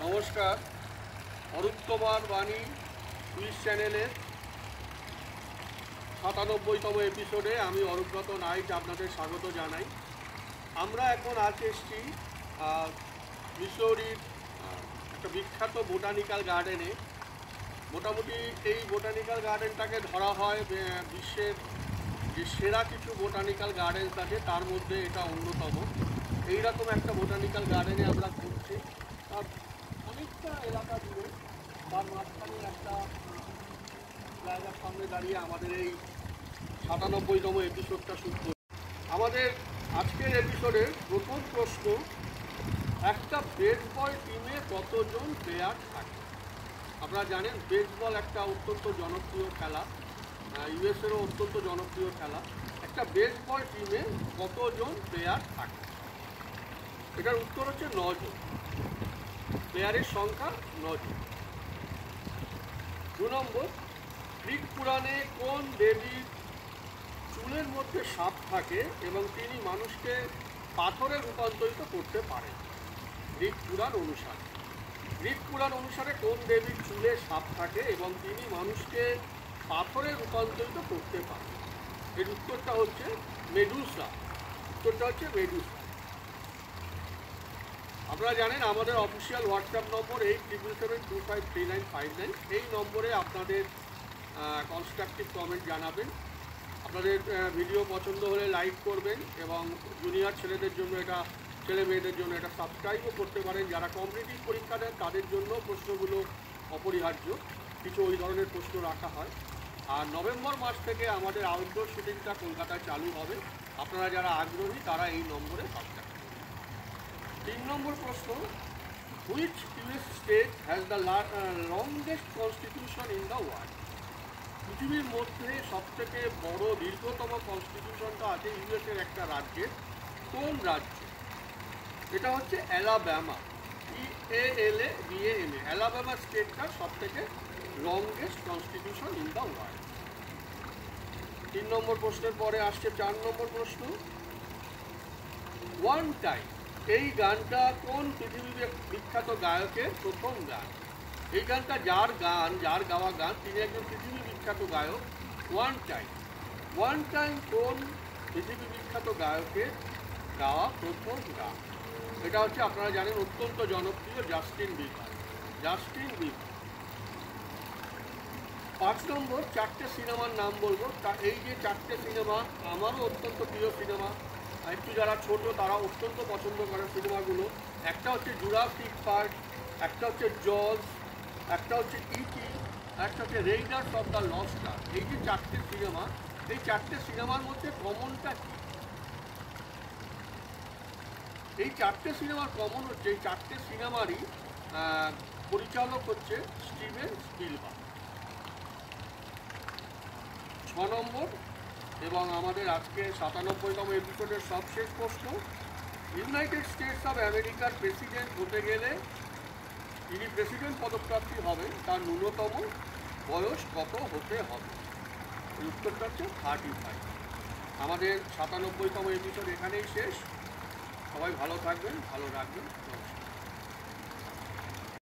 নমস্কার। অরূপতমার বাণী কুইজ চ্যানেলের ৯৭তম এপিসোডে আমি অরূপব্রত নাইট আপনাদের স্বাগত জানাই। আমরা এখন এসেছি মিসৌরির একটা বিখ্যাত বোটানিক্যাল গার্ডেনে। মোটামুটি এই বোটানিক্যাল গার্ডেনটাকে ধরা হয় বিশ্বের যে সেরা কিছু বোটানিক্যাল গার্ডেনস আছে তার মধ্যে এটা অন্যতম। এইরকম একটা বোটানিক্যাল গার্ডেনে আমরা ঘুরছি, অনেকটা এলাকা জুড়ে তার মাঝখানে একটা জায়গার সামনে দাঁড়িয়ে আমাদের এই ৯৭তম এপিসোডটা শুরু করি। আমাদের আজকের এপিসোডের প্রথম প্রশ্ন, একটা বেসবল টিমে কতজন প্লেয়ার থাকে? আপনারা জানেন বেসবল একটা অত্যন্ত জনপ্রিয় খেলা, ইউএসেরও অত্যন্ত জনপ্রিয় খেলা। একটা বেসবল টিমে কতজন প্লেয়ার থাকে? এটার উত্তর হচ্ছে ৯ জন। প্লেয়ারের সংখ্যা ৯ জন। ২ নম্বর, গ্রিক পুরাণে কোন দেবীর চুলের মধ্যে সাপ থাকে এবং তিনি মানুষকে পাথরে রূপান্তরিত করতে পারেন? গ্রিক পুরাণ অনুসারে কোন দেবীর চুলে সাপ থাকে এবং তিনি মানুষকে পাথরে রূপান্তরিত করতে পারেন? এর উত্তরটা হচ্ছে মেডুসা। আপনারা জানেন আমাদের অফিসিয়াল হোয়াটসঅ্যাপ নম্বর 8772539559। এই নম্বরে আপনাদের কনস্ট্রাকটিভ কমেন্ট জানাবেন। আপনাদের ভিডিও পছন্দ হলে লাইক করবেন এবং জুনিয়র ছেলে মেয়েদের জন্য এটা সাবস্ক্রাইবও করতে পারেন। যারা কম্পিটিটিভ পরীক্ষা দেন তাদের জন্য প্রশ্নগুলো অপরিহার্য, কিছু ওই ধরনের প্রশ্ন রাখা হয়। আর নভেম্বর মাস থেকে আমাদের আউটডোর শুটিংটা কলকাতায় চালু হবে। আপনারা যারা আগ্রহী তারা এই নম্বরে সাবস্ক্রাইব করুন। ৩ নম্বর প্রশ্ন, which US state has the longest constitution in the world? পৃথিবীর মধ্যে সবথেকে বড় দীর্ঘতম কনস্টিটিউশনটা আছে ইউএসের একটা রাজ্যের। কোন রাজ্য? এটা হচ্ছে অ্যালাবামা। EALABAMA। অ্যালাবামা স্টেটটা সবথেকে longest constitution in the world. ৩ নম্বর প্রশ্নের পরে আসছে ৪ নম্বর প্রশ্ন, ওয়ান টাইম। এই গানটা কোন পৃথিবী বিখ্যাত গায়কের প্রথম গান? এই গানটা যার গাওয়া গান তিনি একজন পৃথিবী বিখ্যাত গায়ক। ওয়ান টাইম কোন পৃথিবী বিখ্যাত গায়কের গাওয়া প্রথম গান? এটা হচ্ছে আপনারা জানেন অত্যন্ত জনপ্রিয় জাস্টিন বিবার। ৫ নম্বর, 4টে সিনেমার নাম বলবো। এই যে 4টে সিনেমা আমারও অত্যন্ত প্রিয় সিনেমা। একটু যারা ছোট তারা অত্যন্ত পছন্দ করে সিনেমাগুলো। একটা হচ্ছে জুরাসিক পার্ক, একটা হচ্ছে জজ, একটা হচ্ছে ইটি, একটা হচ্ছে Raiders of the lost arc. এই যে 4টে সিনেমা, এই 4টে সিনেমার মধ্যে কমনটা কী? এই 4টে সিনেমার কমন হচ্ছে এই 4টে সিনেমারই পরিচালক হচ্ছে স্টিভেন স্পিলবার্গ। ৬ নম্বর এবং আমাদের আজকে ৯৭তম এপিসোডের সবশেষ প্রশ্ন, ইউনাইটেড স্টেটস অফ আমেরিকার প্রেসিডেন্ট হতে গেলে তিনি প্রেসিডেন্ট পদপ্রার্থী হবেন, তার ন্যূনতম বয়স কত হতে হবে? এই উত্তরটা হচ্ছে 35। আমাদের ৯৭তম এপিসোড এখানেই শেষ। সবাই ভালো থাকবেন, ভালো রাখবেন। নমস্কার।